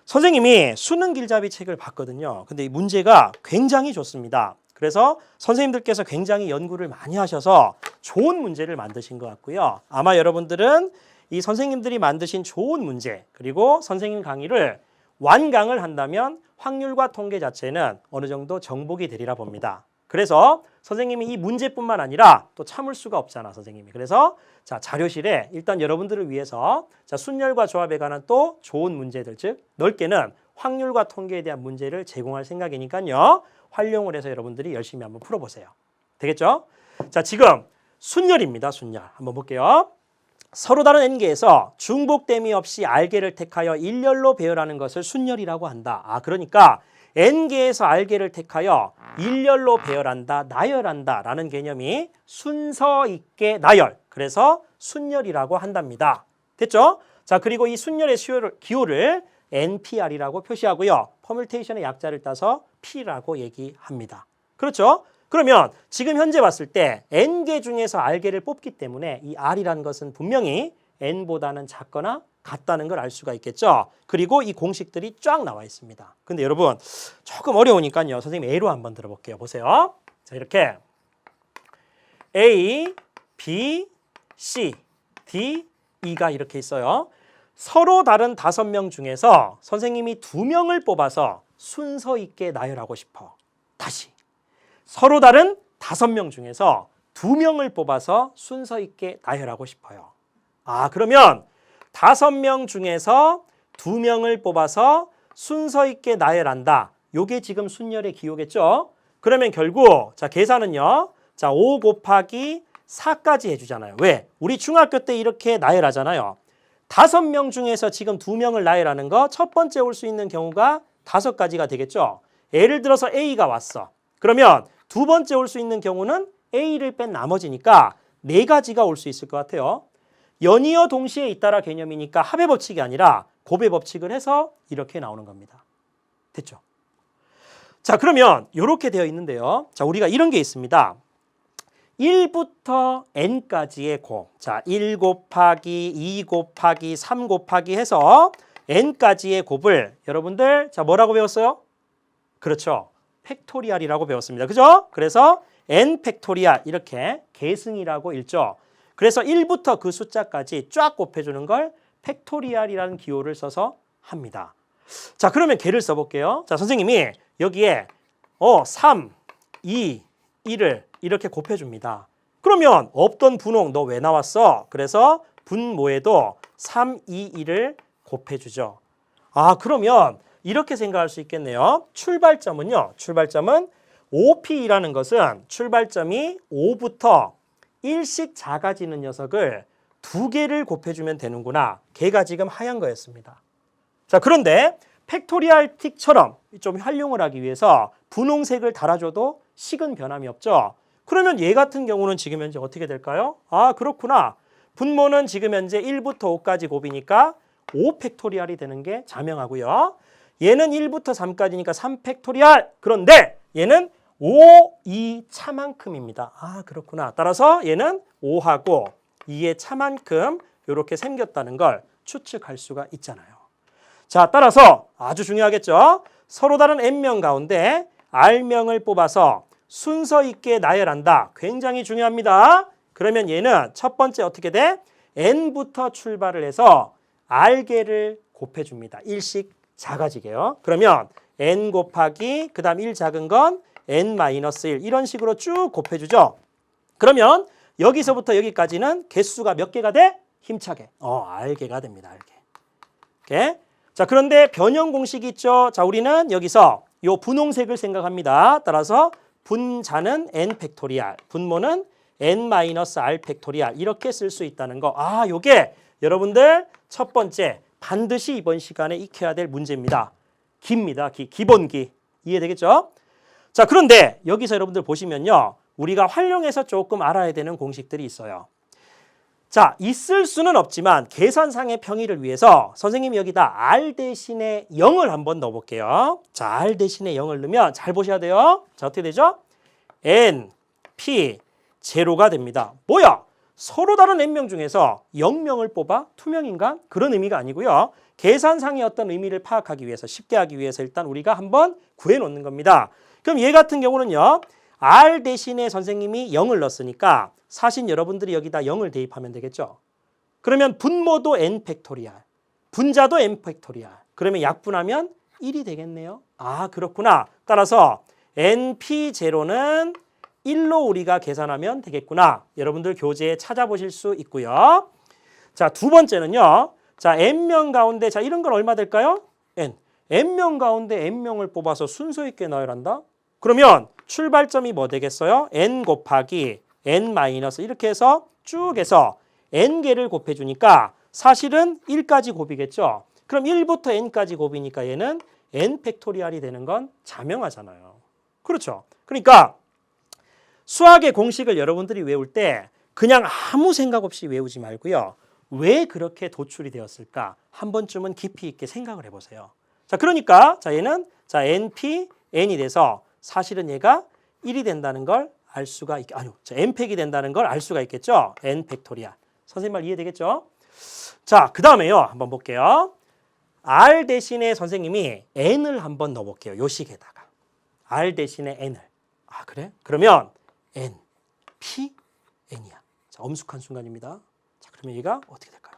선생님이 수능 길잡이 책을 봤거든요. 근데 이 문제가 굉장히 좋습니다. 그래서 선생님들께서 굉장히 연구를 많이 하셔서 좋은 문제를 만드신 것 같고요. 아마 여러분들은 이 선생님들이 만드신 좋은 문제 그리고 선생님 강의를 완강을 한다면 확률과 통계 자체는 어느 정도 정복이 되리라 봅니다. 그래서 선생님이 이 문제뿐만 아니라 또 참을 수가 없잖아, 선생님이. 그래서 자, 자료실에 일단 여러분들을 위해서 자, 순열과 조합에 관한 또 좋은 문제들, 즉 넓게는 확률과 통계에 대한 문제를 제공할 생각이니까요. 활용을 해서 여러분들이 열심히 한번 풀어보세요. 되겠죠? 자, 지금 순열입니다. 순열. 한번 볼게요. 서로 다른 n개에서 중복됨이 없이 r개를 택하여 일렬로 배열하는 것을 순열이라고 한다. 그러니까 n개에서 r개를 택하여 일렬로 배열한다, 나열한다 라는 개념이 순서 있게 나열. 그래서 순열이라고 한답니다. 됐죠? 자, 그리고 이 순열의 기호를 NPR이라고 표시하고요. 퍼뮤테이션의 약자를 따서 P라고 얘기합니다. 그렇죠? 그러면 지금 현재 봤을 때 n개 중에서 r개를 뽑기 때문에 이 r이라는 것은 분명히 n보다는 작거나 같다는 걸 알 수가 있겠죠. 그리고 이 공식들이 쫙 나와 있습니다. 근데 여러분 조금 어려우니까요. 선생님 A로 한번 들어볼게요. 보세요. 자, 이렇게 A, B, C, D, E가 이렇게 있어요. 서로 다른 5명 중에서 선생님이 2명을 뽑아서 순서 있게 나열하고 싶어. 다시. 서로 다른 5명 중에서 2명을 뽑아서 순서 있게 나열하고 싶어요. 그러면 5명 중에서 2명을 뽑아서 순서 있게 나열한다. 요게 지금 순열의 기호겠죠? 그러면 결국 자, 계산은요. 자, 5 곱하기 4까지 해주잖아요. 왜? 우리 중학교 때 이렇게 나열하잖아요. 5명 중에서 지금 2명을 나열하는 거 첫 번째 올 수 있는 경우가 5가지가 되겠죠? 예를 들어서 A가 왔어. 그러면 두 번째 올 수 있는 경우는 A를 뺀 나머지니까 4가지가 올 수 있을 것 같아요. 연이어 동시에 잇따라 개념이니까 합의 법칙이 아니라 곱의 법칙을 해서 이렇게 나오는 겁니다. 됐죠? 자, 그러면 이렇게 되어 있는데요. 자, 우리가 이런 게 있습니다. 1부터 n까지의 곱. 자, 1 곱하기 2 곱하기 3 곱하기 해서 n까지의 곱을 여러분들 자, 뭐라고 배웠어요? 그렇죠. 팩토리얼이라고 배웠습니다. 그죠? 그래서 n 팩토리얼 이렇게 계승이라고 읽죠. 그래서 1부터 그 숫자까지 쫙 곱해주는 걸 팩토리얼이라는 기호를 써서 합니다. 자, 그러면 개를 써볼게요. 자, 선생님이 여기에 3, 2, 1을 이렇게 곱해줍니다. 그러면 없던 분홍 너 왜 나왔어? 그래서 분모에도 3, 2, 1을 곱해주죠. 그러면 이렇게 생각할 수 있겠네요. 출발점은요. 출발점은 OP라는 것은 출발점이 5부터 1씩 작아지는 녀석을 2개를 곱해주면 되는구나. 걔가 지금 하얀 거였습니다. 자, 그런데 팩토리얼 틱처럼 좀 활용을 하기 위해서 분홍색을 달아줘도 식은 변함이 없죠. 그러면 얘 같은 경우는 지금 현재 어떻게 될까요? 그렇구나. 분모는 지금 현재 1부터 5까지 곱이니까 5 팩토리얼이 되는 게 자명하고요. 얘는 1부터 3까지니까 3 팩토리얼. 그런데 얘는 5, 2 차만큼입니다. 그렇구나. 따라서 얘는 5하고 2의 차만큼 이렇게 생겼다는 걸 추측할 수가 있잖아요. 자, 따라서 아주 중요하겠죠. 서로 다른 n명 가운데 r명을 뽑아서 순서 있게 나열한다. 굉장히 중요합니다. 그러면 얘는 첫 번째 어떻게 돼? n부터 출발을 해서 r개를 곱해줍니다. 1씩 작아지게요. 그러면 n 곱하기 그 다음 1 작은 건 n-1 이런 식으로 쭉 곱해주죠. 그러면 여기서부터 여기까지는 개수가 몇 개가 돼? 힘차게. r개가 됩니다. r개. 오케이? 자, 그런데 변형 공식이 있죠. 자, 우리는 여기서 요 분홍색을 생각합니다. 따라서 분자는 n 팩토리알, 분모는 n-r 팩토리알 이렇게 쓸 수 있다는 거. 요게 여러분들 첫 번째 반드시 이번 시간에 익혀야 될 문제입니다. 기입니다. 기본기. 이해되겠죠? 자, 그런데 여기서 여러분들 보시면요. 우리가 활용해서 조금 알아야 되는 공식들이 있어요. 자, 있을 수는 없지만 계산상의 평이를 위해서 선생님이 여기다 r 대신에 0을 한번 넣어볼게요. 자, r 대신에 0을 넣으면 잘 보셔야 돼요. 자, 어떻게 되죠? n, p, 제로가 됩니다. 뭐야? 서로 다른 n명 중에서 0명을 뽑아? 투명인간? 그런 의미가 아니고요. 계산상의 어떤 의미를 파악하기 위해서, 쉽게 하기 위해서 일단 우리가 한번 구해놓는 겁니다. 그럼 얘 같은 경우는요. r 대신에 선생님이 0을 넣었으니까 사실 여러분들이 여기다 0을 대입하면 되겠죠. 그러면 분모도 n 팩토리알, 분자도 n 팩토리알. 그러면 약분하면 1이 되겠네요. 그렇구나. 따라서 np0는 1로 우리가 계산하면 되겠구나. 여러분들 교재에 찾아보실 수 있고요. 자, 두 번째는요. 자, n명 가운데 자 이런 건 얼마 될까요? n. n명 가운데 n명을 뽑아서 순서 있게 나열한다. 그러면 출발점이 뭐 되겠어요? n 곱하기 n 마이너스 이렇게 해서 쭉 해서 n개를 곱해주니까 사실은 1까지 곱이겠죠. 그럼 1부터 n까지 곱이니까 얘는 n 팩토리알이 되는 건 자명하잖아요. 그렇죠. 그러니까 수학의 공식을 여러분들이 외울 때 그냥 아무 생각 없이 외우지 말고요. 왜 그렇게 도출이 되었을까? 한 번쯤은 깊이 있게 생각을 해보세요. 자, 그러니까 얘는 np, n이 돼서 사실은 얘가 1이 된다는 걸 알 수가 n팩이 된다는 걸 알 수가 있겠죠? n 팩토리알. 선생님 말 이해되겠죠? 자, 그 다음에요. 한번 볼게요. r 대신에 선생님이 n을 한번 넣어볼게요. 요 식에다가. r 대신에 n을. 그래? 그러면 n, p, n이야. 자, 엄숙한 순간입니다. 자, 그러면 얘가 어떻게 될까요?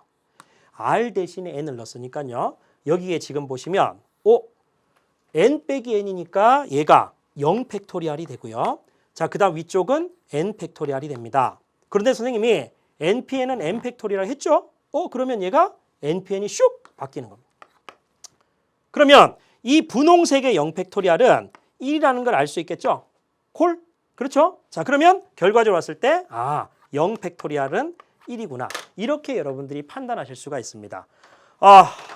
r 대신에 n을 넣었으니까요. 여기에 지금 보시면 n 빼기 n이니까 얘가 0 팩토리알이 되고요. 자, 그 다음 위쪽은 n 팩토리알이 됩니다. 그런데 선생님이 npn은 n 팩토리알 했죠? 그러면 얘가 npn이 슉 바뀌는 겁니다. 그러면 이 분홍색의 0 팩토리알은 1이라는 걸 알 수 있겠죠? 콜? 그렇죠? 자, 그러면 결과적으로 봤을 때 0 팩토리알은 1이구나. 이렇게 여러분들이 판단하실 수가 있습니다.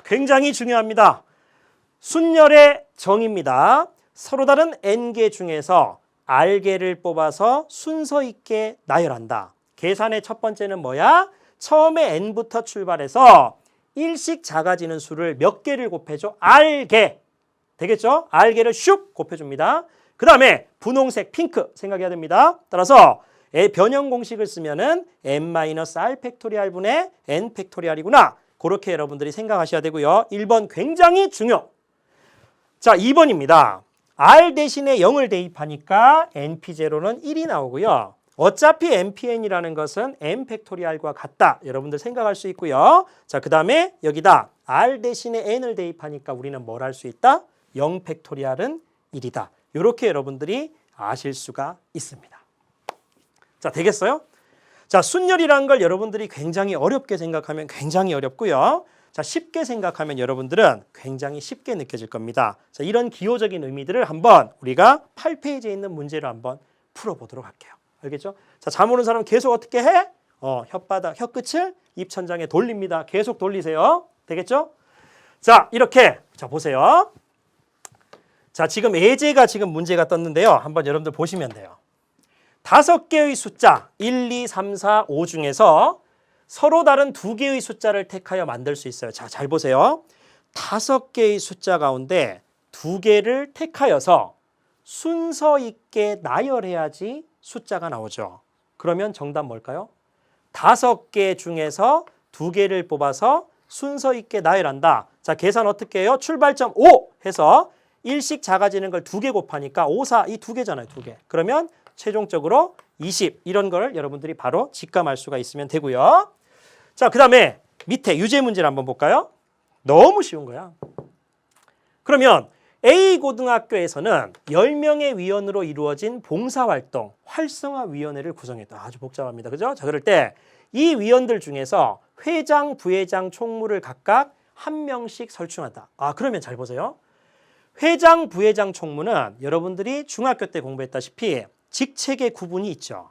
굉장히 중요합니다. 순열의 정의입니다. 서로 다른 n개 중에서 r개를 뽑아서 순서 있게 나열한다. 계산의 첫 번째는 뭐야? 처음에 n부터 출발해서 1씩 작아지는 수를 몇 개를 곱해줘? r개. 되겠죠? r개를 슉 곱해줍니다. 그 다음에 분홍색 핑크 생각해야 됩니다. 따라서 변형 공식을 쓰면은 n-r 팩토리알 분의 n 팩토리알이구나. 그렇게 여러분들이 생각하셔야 되고요. 1번 굉장히 중요. 자, 2번입니다. r 대신에 0을 대입하니까 np0는 1이 나오고요. 어차피 npn이라는 것은 n 팩토리알과 같다. 여러분들 생각할 수 있고요. 자, 그 다음에 여기다 r 대신에 n을 대입하니까 우리는 뭘 할 수 있다? 0 팩토리알은 1이다. 이렇게 여러분들이 아실 수가 있습니다. 자, 되겠어요? 자, 순열이라는 걸 여러분들이 굉장히 어렵게 생각하면 굉장히 어렵고요. 자, 쉽게 생각하면 여러분들은 굉장히 쉽게 느껴질 겁니다. 자, 이런 기호적인 의미들을 한번 우리가 8페이지에 있는 문제를 한번 풀어보도록 할게요. 알겠죠? 자, 잘 모르는 사람은 계속 어떻게 해? 혀끝을 입천장에 돌립니다. 계속 돌리세요. 되겠죠? 자, 이렇게. 자, 보세요. 자, 지금 예제가 지금 문제가 떴는데요. 한번 여러분들 보시면 돼요. 5개의 숫자 1, 2, 3, 4, 5 중에서 서로 다른 2개의 숫자를 택하여 만들 수 있어요. 자, 잘 보세요. 5개의 숫자 가운데 2개를 택하여서 순서 있게 나열해야지 숫자가 나오죠. 그러면 정답 뭘까요? 5개 중에서 2개를 뽑아서 순서 있게 나열한다. 자, 계산 어떻게 해요? 출발점 5 해서 1씩 작아지는 걸 2개 곱하니까 5, 4, 이 2개잖아요. 2개. 그러면 최종적으로 20 이런 걸 여러분들이 바로 직감할 수가 있으면 되고요. 자, 그 다음에 밑에 유제 문제를 한번 볼까요? 너무 쉬운 거야. 그러면 A고등학교에서는 10명의 위원으로 이루어진 봉사활동 활성화위원회를 구성했다. 아주 복잡합니다. 그죠? 자, 그럴 때 이 위원들 중에서 회장, 부회장, 총무를 각각 한 명씩 설정한다. 아, 그러면 잘 보세요. 회장, 부회장, 총무는 여러분들이 중학교 때 공부했다시피 직책의 구분이 있죠.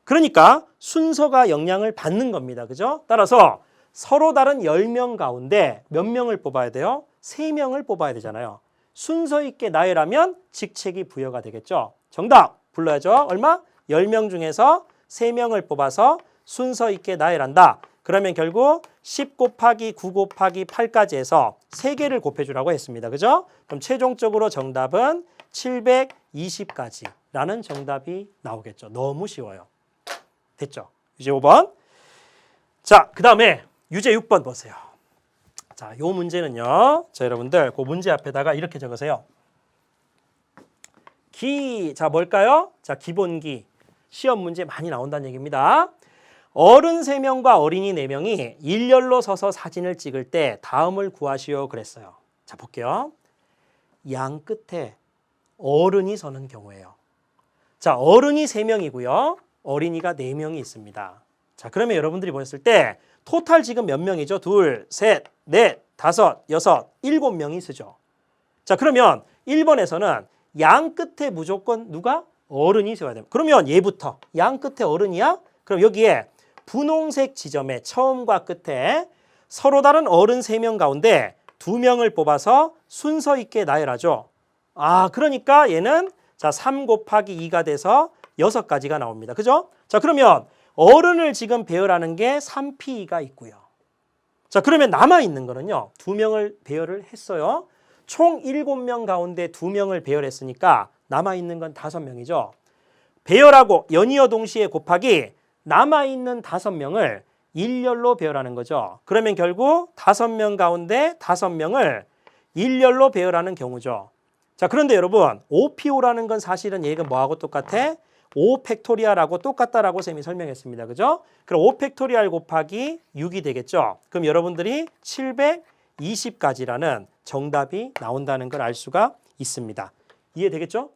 그러니까 순서가 영향을 받는 겁니다. 그죠? 따라서 서로 다른 10명 가운데 몇 명을 뽑아야 돼요? 3명을 뽑아야 되잖아요. 순서 있게 나열하면 직책이 부여가 되겠죠. 정답 불러야죠. 얼마? 10명 중에서 3명을 뽑아서 순서 있게 나열한다. 그러면 결국 10 곱하기 9 곱하기 8까지 해서 3개를 곱해주라고 했습니다. 그죠? 그럼 최종적으로 정답은 720까지라는 정답이 나오겠죠. 너무 쉬워요. 됐죠? 유제 5번. 자, 그 다음에 유제 6번 보세요. 자, 요 문제는요. 자, 여러분들 그 문제 앞에다가 이렇게 적으세요. 자, 뭘까요? 자, 기본기. 시험 문제 많이 나온다는 얘기입니다. 어른 3명과 어린이 4명이 일렬로 서서 사진을 찍을 때 다음을 구하시오 그랬어요. 자, 볼게요. 양 끝에 어른이 서는 경우예요. 자, 어른이 3명이고요. 어린이가 4명이 있습니다. 자, 그러면 여러분들이 보셨을 때 토탈 지금 몇 명이죠? 2, 3, 4, 5, 6, 7명이 쓰죠. 자, 그러면 1번에서는 양 끝에 무조건 누가? 어른이 세워야 됩니다. 그러면 얘부터 양 끝에 어른이야? 그럼 여기에 분홍색 지점에 처음과 끝에 서로 다른 어른 3명 가운데 2명을 뽑아서 순서 있게 나열하죠. 아, 그러니까 얘는 자, 3 곱하기 2가 돼서 6가지가 나옵니다. 그죠? 자, 그러면 어른을 지금 배열하는 게 3P가 있고요. 자, 그러면 남아있는 거는요. 2명을 배열을 했어요. 총 7명 가운데 2명을 배열했으니까 남아있는 건 5명이죠. 배열하고 연이어 동시에 곱하기 남아있는 5명을 일렬로 배열하는 거죠. 그러면 결국 5명 가운데 5명을 일렬로 배열하는 경우죠. 자, 그런데 여러분 5PO라는 건 사실은 얘가 뭐하고 똑같아? 5팩토리얼하고 똑같다라고 쌤이 설명했습니다. 그죠? 그럼 5팩토리얼 곱하기 6이 되겠죠. 그럼 여러분들이 720가지라는 정답이 나온다는 걸 알 수가 있습니다. 이해되겠죠?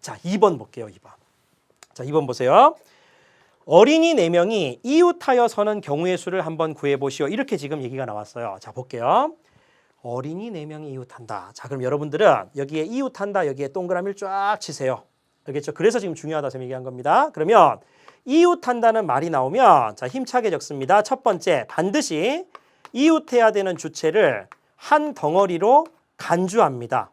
자, 2번 볼게요. 2번. 자, 2번 보세요. 어린이 4명이 이웃하여 서는 경우의 수를 한번 구해보시오. 이렇게 지금 얘기가 나왔어요. 자, 볼게요. 어린이 4명이 이웃한다. 자, 그럼 여러분들은 여기에 이웃한다. 여기에 동그라미를 쫙 치세요. 알겠죠? 그래서 지금 중요하다 쌤 얘기한 겁니다. 그러면 이웃한다는 말이 나오면 자, 힘차게 적습니다. 첫 번째, 반드시 이웃해야 되는 주체를 한 덩어리로 간주합니다.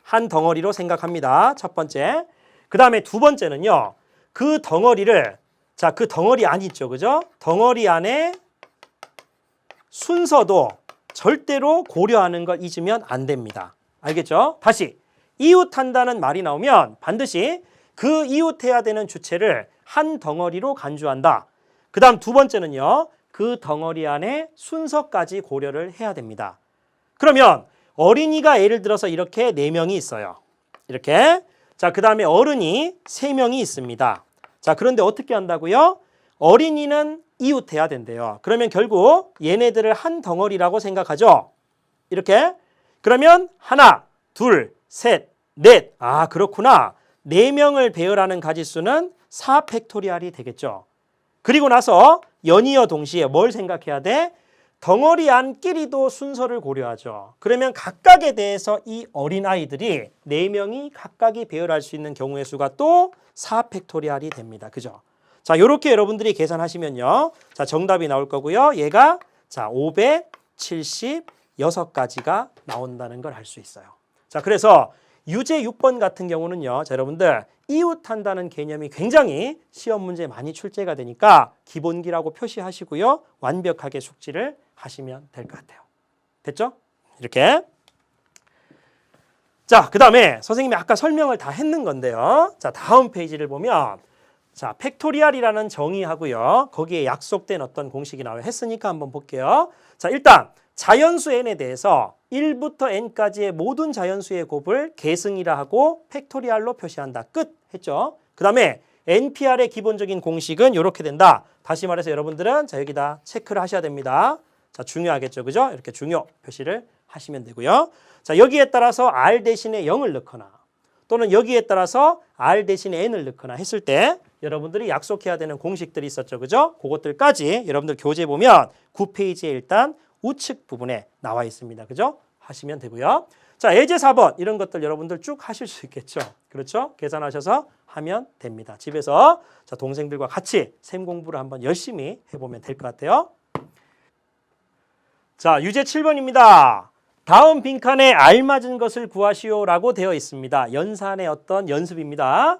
한 덩어리로 생각합니다. 첫 번째. 그 다음에 두 번째는요. 그 덩어리를 자, 그 덩어리 안 있죠. 그죠? 덩어리 안에 순서도 절대로 고려하는 걸 잊으면 안 됩니다. 알겠죠? 다시 이웃한다는 말이 나오면 반드시 그 이웃해야 되는 주체를 한 덩어리로 간주한다. 그 다음 두 번째는요. 그 덩어리 안에 순서까지 고려를 해야 됩니다. 그러면 어린이가 예를 들어서 이렇게 4명이 있어요. 이렇게. 자, 그 다음에 어른이 3명이 있습니다. 자, 그런데 어떻게 한다고요? 어린이는 이웃해야 된대요. 그러면 결국 얘네들을 한 덩어리라고 생각하죠. 이렇게. 그러면 하나, 둘, 셋, 넷. 아, 그렇구나. 4명을 배열하는 가지수는 4팩토리얼이 되겠죠. 그리고 나서 연이어 동시에 뭘 생각해야 돼? 덩어리 안끼리도 순서를 고려하죠. 그러면 각각에 대해서 이 어린아이들이 4명이 각각이 배열할 수 있는 경우의 수가 또 4팩토리얼이 됩니다. 그죠? 자, 이렇게 여러분들이 계산하시면요. 자, 정답이 나올 거고요. 얘가 자, 576가지가 나온다는 걸 알 수 있어요. 자, 그래서 유제 6번 같은 경우는요. 자, 여러분들 이웃한다는 개념이 굉장히 시험 문제에 많이 출제가 되니까 기본기라고 표시하시고요. 완벽하게 숙지를 하시면 될 것 같아요. 됐죠? 이렇게. 자, 그 다음에 선생님이 아까 설명을 다 했는 건데요. 자, 다음 페이지를 보면 자, 팩토리얼이라는 정의하고요. 거기에 약속된 어떤 공식이 나와요. 했으니까 한번 볼게요. 자, 일단 자연수 n에 대해서 1부터 n까지의 모든 자연수의 곱을 계승이라 하고 팩토리얼로 표시한다. 끝 했죠. 그 다음에 NPR의 기본적인 공식은 이렇게 된다. 다시 말해서 여러분들은 자 여기다 체크를 하셔야 됩니다. 자 중요하겠죠, 그죠? 이렇게 중요 표시를 하시면 되고요. 자 여기에 따라서 R 대신에 0을 넣거나 또는 여기에 따라서 R 대신에 N을 넣거나 했을 때 여러분들이 약속해야 되는 공식들이 있었죠, 그죠? 그것들까지 여러분들 교재 보면 9페이지에 일단 우측 부분에 나와 있습니다, 그죠? 하시면 되고요. 자 예제 4번 이런 것들 여러분들 쭉 하실 수 있겠죠, 그렇죠? 계산하셔서 하면 됩니다. 집에서 자 동생들과 같이 셈 공부를 한번 열심히 해보면 될 것 같아요. 자 유제 7번입니다. 다음 빈칸에 알맞은 것을 구하시오라고 되어 있습니다. 연산의 어떤 연습입니다.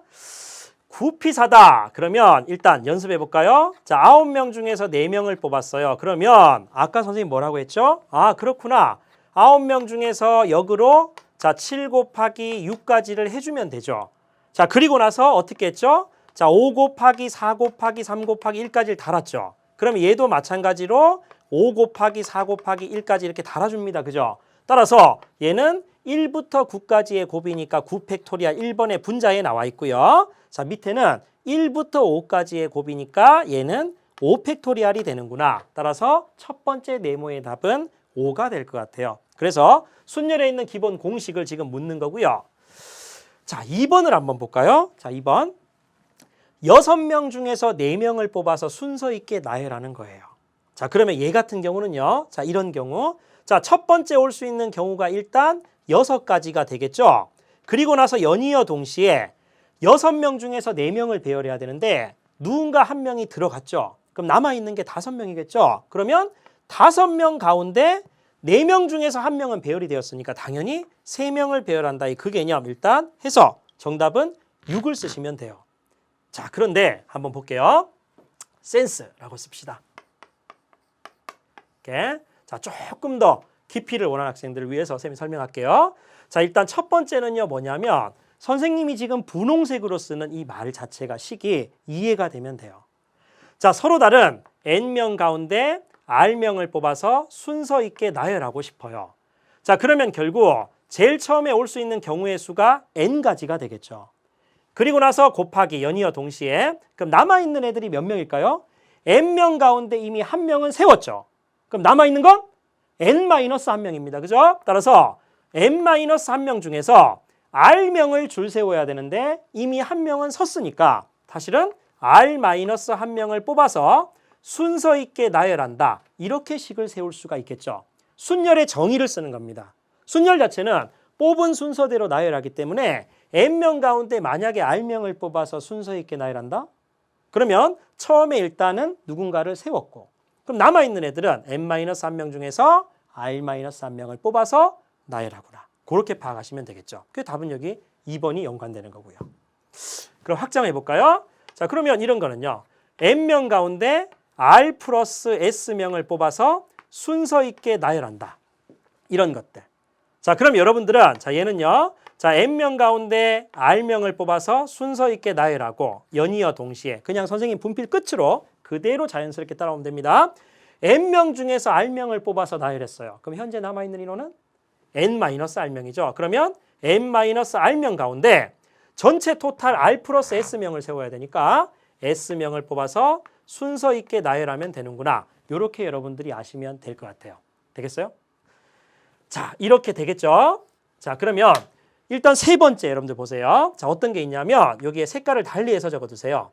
구피사다. 그러면 일단 연습해 볼까요? 자, 9명 중에서 4명을 뽑았어요. 그러면 아까 선생님 뭐라고 했죠? 아, 그렇구나. 9명 중에서 역으로 자, 7 곱하기 6까지를 해주면 되죠. 자, 그리고 나서 어떻게 했죠? 자, 5 곱하기 4 곱하기 3 곱하기 1까지를 달았죠. 그럼 얘도 마찬가지로 5 곱하기 4 곱하기 1까지 이렇게 달아줍니다. 그죠? 따라서 얘는 1부터 9까지의 곱이니까 9팩토리얼 1번의 분자에 나와 있고요. 자 밑에는 1부터 5까지의 곱이니까 얘는 5팩토리얼이 되는구나. 따라서 첫 번째 네모의 답은 5가 될 것 같아요. 그래서 순열에 있는 기본 공식을 지금 묻는 거고요. 자 2번을 한번 볼까요? 자 2번 6명 중에서 4명을 뽑아서 순서 있게 나열하는 거예요. 자 그러면 얘 같은 경우는요. 자 이런 경우 자, 첫 번째 올 수 있는 경우가 일단 6가지가 되겠죠. 그리고 나서 연이어 동시에 6명 중에서 4명을 배열해야 되는데 누군가 한 명이 들어갔죠. 그럼 남아있는 게 5명이겠죠. 그러면 5명 가운데 4명 중에서 1명은 배열이 되었으니까 당연히 3명을 배열한다. 그 개념 일단 해서 정답은 6을 쓰시면 돼요. 자, 그런데 한번 볼게요. 센스라고 씁시다. 이렇게. 자, 조금 더 깊이를 원하는 학생들을 위해서 선생님이 설명할게요. 자, 일단 첫 번째는요, 뭐냐면 선생님이 지금 분홍색으로 쓰는 이 말 자체가 식이 이해가 되면 돼요. 자, 서로 다른 N명 가운데 R명을 뽑아서 순서 있게 나열하고 싶어요. 자, 그러면 결국 제일 처음에 올 수 있는 경우의 수가 N가지가 되겠죠. 그리고 나서 곱하기 연이어 동시에 그럼 남아있는 애들이 몇 명일까요? N명 가운데 이미 1명은 세웠죠. 그럼 남아있는 건 N-1명입니다. 그죠? 따라서 N-1명 중에서 R명을 줄 세워야 되는데 이미 1명은 섰으니까 사실은 R-1명을 뽑아서 순서 있게 나열한다. 이렇게 식을 세울 수가 있겠죠. 순열의 정의를 쓰는 겁니다. 순열 자체는 뽑은 순서대로 나열하기 때문에 N명 가운데 만약에 R명을 뽑아서 순서 있게 나열한다? 그러면 처음에 일단은 누군가를 세웠고 그럼 남아있는 애들은 N-1명 중에서 R-1명을 뽑아서 나열하구나. 그렇게 파악하시면 되겠죠. 그 답은 여기 2번이 연관되는 거고요. 그럼 확장해 볼까요? 자, 그러면 이런 거는요. N명 가운데 R 플러스 S명을 뽑아서 순서 있게 나열한다. 이런 것들. 자, 그럼 여러분들은 자, 얘는요. 자, N명 가운데 R명을 뽑아서 순서 있게 나열하고 연이어 동시에 그냥 선생님 분필 끝으로 그대로 자연스럽게 따라오면 됩니다. N명 중에서 R명을 뽑아서 나열했어요. 그럼 현재 남아있는 인원은 N-R명이죠. 그러면 N-R명 가운데 전체 토탈 R 플러스 S명을 세워야 되니까 S명을 뽑아서 순서 있게 나열하면 되는구나. 이렇게 여러분들이 아시면 될 것 같아요. 되겠어요? 자, 이렇게 되겠죠? 자, 그러면 일단 세 번째 여러분들 보세요. 자, 어떤 게 있냐면 여기에 색깔을 달리해서 적어두세요.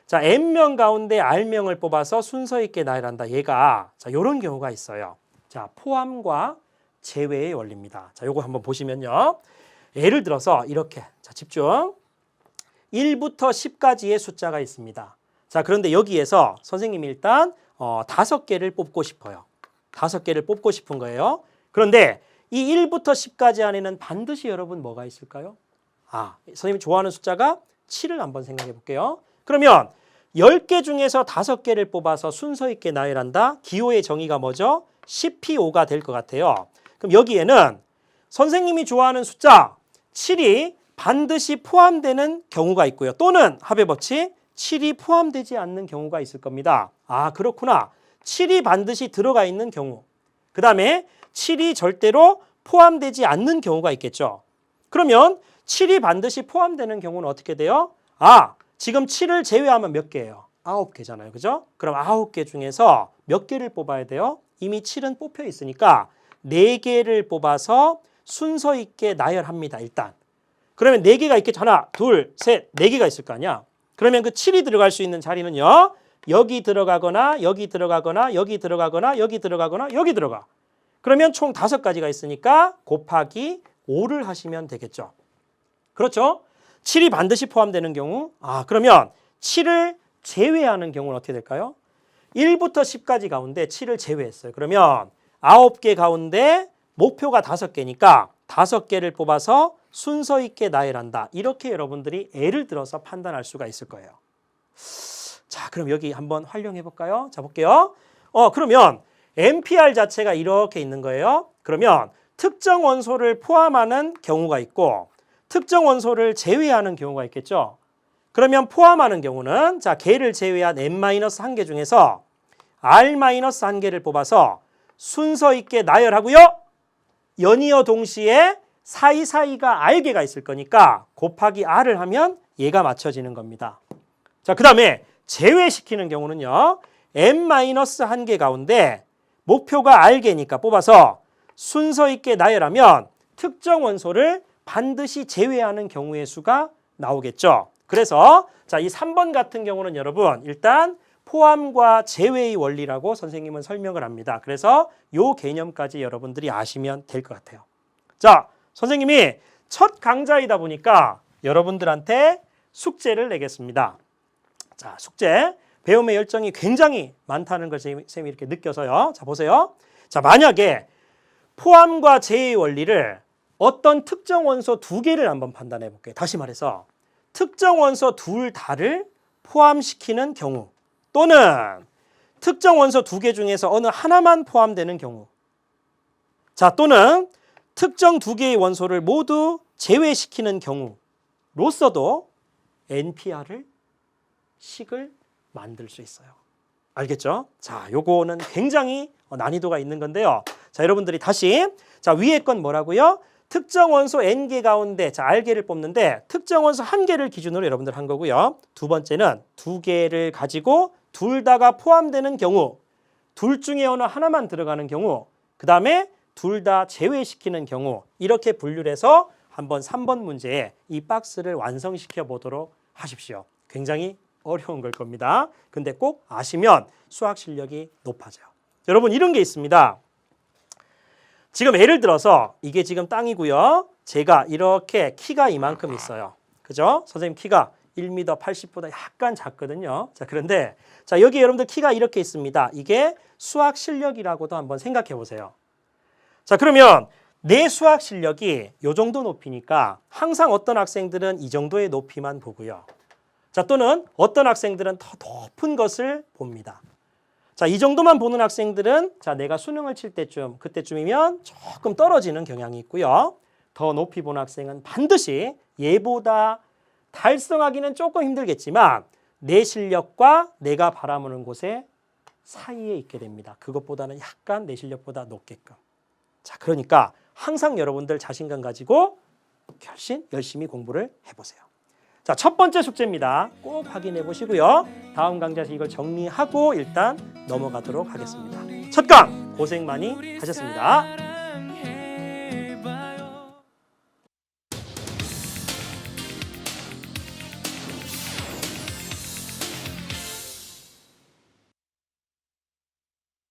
자, N명 가운데 R명을 뽑아서 순서 있게 나열한다. 얘가 자, 요런 경우가 있어요. 자, 포함과 제외의 원리입니다. 자, 요거 한번 보시면요. 예를 들어서 이렇게 자, 집중. 1부터 10까지의 숫자가 있습니다. 자, 그런데 여기에서 선생님이 일단 5개를 뽑고 싶어요. 5개를 뽑고 싶은 거예요. 그런데 이 1부터 10까지 안에는 반드시 여러분 뭐가 있을까요? 선생님이 좋아하는 숫자가 7을 한번 생각해 볼게요. 그러면 10개 중에서 5개를 뽑아서 순서 있게 나열한다. 기호의 정의가 뭐죠? 10P5가 될 것 같아요. 그럼 여기에는 선생님이 좋아하는 숫자 7이 반드시 포함되는 경우가 있고요. 또는 합의 법칙 7이 포함되지 않는 경우가 있을 겁니다. 그렇구나. 7이 반드시 들어가 있는 경우. 그 다음에 7이 절대로 포함되지 않는 경우가 있겠죠. 그러면 7이 반드시 포함되는 경우는 어떻게 돼요? 지금 7을 제외하면 몇 개예요? 9개잖아요. 그죠? 그럼 9개 중에서 몇 개를 뽑아야 돼요? 이미 7은 뽑혀 있으니까 4개를 뽑아서 순서 있게 나열합니다. 일단. 그러면 4개가 있겠죠. 하나, 둘, 셋, 4개가 있을 거 아니야. 그러면 그 7이 들어갈 수 있는 자리는요. 여기 들어가거나 여기 들어가거나 여기 들어가거나 여기 들어가거나 여기 들어가. 그러면 총 5가지가 있으니까 곱하기 5를 하시면 되겠죠. 그렇죠? 7이 반드시 포함되는 경우 그러면 7을 제외하는 경우는 어떻게 될까요? 1부터 10까지 가운데 7을 제외했어요. 그러면 9개 가운데 목표가 5개니까 5개를 뽑아서 순서 있게 나열한다. 이렇게 여러분들이 예를 들어서 판단할 수가 있을 거예요. 자, 그럼 여기 한번 활용해 볼까요? 자, 볼게요. 그러면 NPR 자체가 이렇게 있는 거예요. 그러면 특정 원소를 포함하는 경우가 있고 특정 원소를 제외하는 경우가 있겠죠. 그러면 포함하는 경우는 자, 걔를 제외한 n-1개 중에서 r-1개를 뽑아서 순서 있게 나열하고요. 연이어 동시에 사이사이가 r개가 있을 거니까 곱하기 r을 하면 얘가 맞춰지는 겁니다. 자, 그 다음에 제외시키는 경우는요. n-1개 가운데 목표가 r개니까 뽑아서 순서 있게 나열하면 특정 원소를 반드시 제외하는 경우의 수가 나오겠죠. 그래서 자, 이 3번 같은 경우는 여러분 일단 포함과 제외의 원리라고 선생님은 설명을 합니다. 그래서 이 개념까지 여러분들이 아시면 될 것 같아요. 자, 선생님이 첫 강좌이다 보니까 여러분들한테 숙제를 내겠습니다. 자, 숙제. 배움의 열정이 굉장히 많다는 걸 쌤이 이렇게 느껴서요. 자, 보세요. 자, 만약에 포함과 제외의 원리를 어떤 특정 원소 2개를 한번 판단해 볼게요. 다시 말해서 특정 원소 둘 다를 포함시키는 경우 또는 특정 원소 2개 중에서 어느 하나만 포함되는 경우 자, 또는 특정 2개의 원소를 모두 제외시키는 경우로서도 NPR을 식을 만들 수 있어요. 알겠죠? 자, 요거는 굉장히 난이도가 있는 건데요. 자, 여러분들이 다시 자, 위에 건 뭐라고요? 특정 원소 n개 가운데 자, r개를 뽑는데 특정 원소 1개를 기준으로 여러분들 한 거고요. 두 번째는 2개를 가지고 둘 다가 포함되는 경우, 둘 중에 어느 하나만 들어가는 경우, 그 다음에 둘 다 제외시키는 경우 이렇게 분류를 해서 한번 3번 문제에 이 박스를 완성시켜 보도록 하십시오. 굉장히 어려운 걸 겁니다. 근데 꼭 아시면 수학 실력이 높아져요. 여러분 이런 게 있습니다. 지금 예를 들어서 이게 지금 땅이고요. 제가 이렇게 키가 이만큼 있어요. 그죠? 선생님 키가 1m 80보다 약간 작거든요. 자, 그런데 자, 여기 여러분들 키가 이렇게 있습니다. 이게 수학 실력이라고도 한번 생각해 보세요. 자, 그러면 내 수학 실력이 이 정도 높이니까 항상 어떤 학생들은 이 정도의 높이만 보고요. 자, 또는 어떤 학생들은 더 높은 것을 봅니다. 자, 이 정도만 보는 학생들은 자, 내가 수능을 칠 때쯤 그때쯤이면 조금 떨어지는 경향이 있고요. 더 높이 본 학생은 반드시 얘보다 달성하기는 조금 힘들겠지만 내 실력과 내가 바라보는 곳에 사이에 있게 됩니다. 그것보다는 약간 내 실력보다 높게끔. 자, 그러니까 항상 여러분들 자신감 가지고 결심 열심히 공부를 해보세요. 자, 첫 번째 숙제입니다. 꼭 확인해 보시고요. 다음 강좌에서 이걸 정리하고 일단 넘어가도록 하겠습니다. 첫 강 고생 많이 하셨습니다.